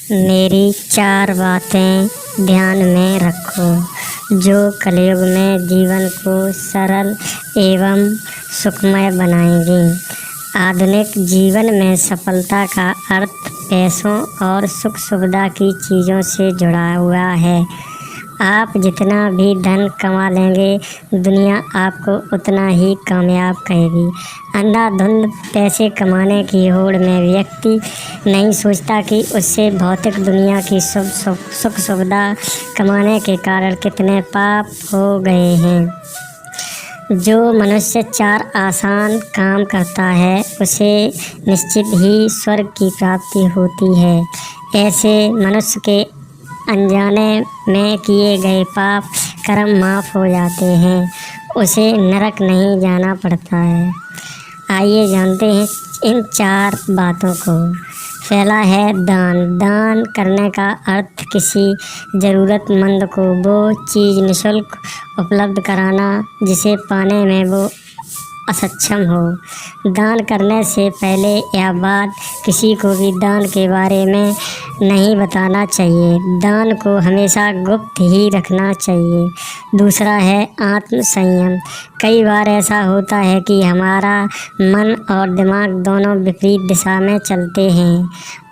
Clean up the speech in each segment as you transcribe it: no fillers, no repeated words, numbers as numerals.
मेरी चार बातें ध्यान में रखो जो कलयुग में जीवन को सरल एवं सुखमय बनाएंगी। आधुनिक जीवन में सफलता का अर्थ पैसों और सुख सुविधा की चीज़ों से जुड़ा हुआ है। आप जितना भी धन कमा लेंगे, दुनिया आपको उतना ही कामयाब कहेगी। अंधाधुंध पैसे कमाने की होड़ में व्यक्ति नहीं सोचता कि उससे भौतिक दुनिया की सुख सुविधा कमाने के कारण कितने पाप हो गए हैं। जो मनुष्य चार आसान काम करता है उसे निश्चित ही स्वर्ग की प्राप्ति होती है। ऐसे मनुष्य के अनजाने में किए गए पाप कर्म माफ़ हो जाते हैं, उसे नरक नहीं जाना पड़ता है। आइए जानते हैं इन चार बातों को। पहला है दान। दान करने का अर्थ किसी ज़रूरतमंद को वो चीज़ निःशुल्क उपलब्ध कराना जिसे पाने में वो असक्षम हो। दान करने से पहले या बाद किसी को भी दान के बारे में नहीं बताना चाहिए। दान को हमेशा गुप्त ही रखना चाहिए। दूसरा है आत्म संयम। कई बार ऐसा होता है कि हमारा मन और दिमाग दोनों विपरीत दिशा में चलते हैं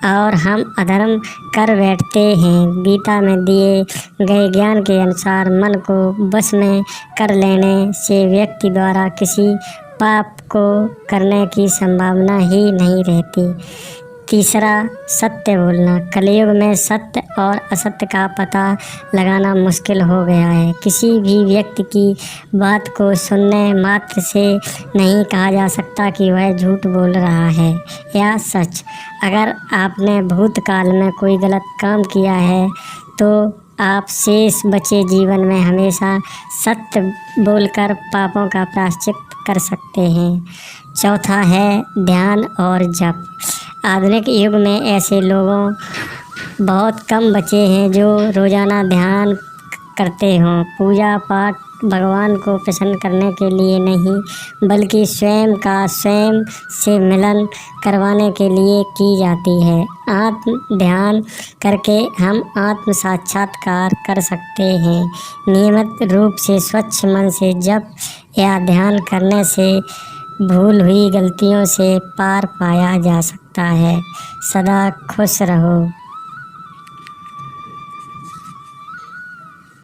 और हम अधर्म कर बैठते हैं। गीता में दिए गए ज्ञान के अनुसार मन को वश में कर लेने से व्यक्ति द्वारा किसी पाप को करने की संभावना ही नहीं रहती। तीसरा सत्य बोलना। कलयुग में सत्य और असत्य का पता लगाना मुश्किल हो गया है। किसी भी व्यक्ति की बात को सुनने मात्र से नहीं कहा जा सकता कि वह झूठ बोल रहा है या सच। अगर आपने भूतकाल में कोई गलत काम किया है तो आप शेष बचे जीवन में हमेशा सत्य बोलकर पापों का प्रायश्चित कर सकते हैं। चौथा है ध्यान और जप। आधुनिक युग में ऐसे लोगों बहुत कम बचे हैं जो रोज़ाना ध्यान करते हों। पूजा पाठ भगवान को प्रसन्न करने के लिए नहीं बल्कि स्वयं से मिलन करवाने के लिए की जाती है। आत्म ध्यान करके हम आत्म साक्षात्कार कर सकते हैं। नियमित रूप से स्वच्छ मन से जप या ध्यान करने से भूल हुई गलतियों से पार पाया जा सकता है। सदा खुश रहो।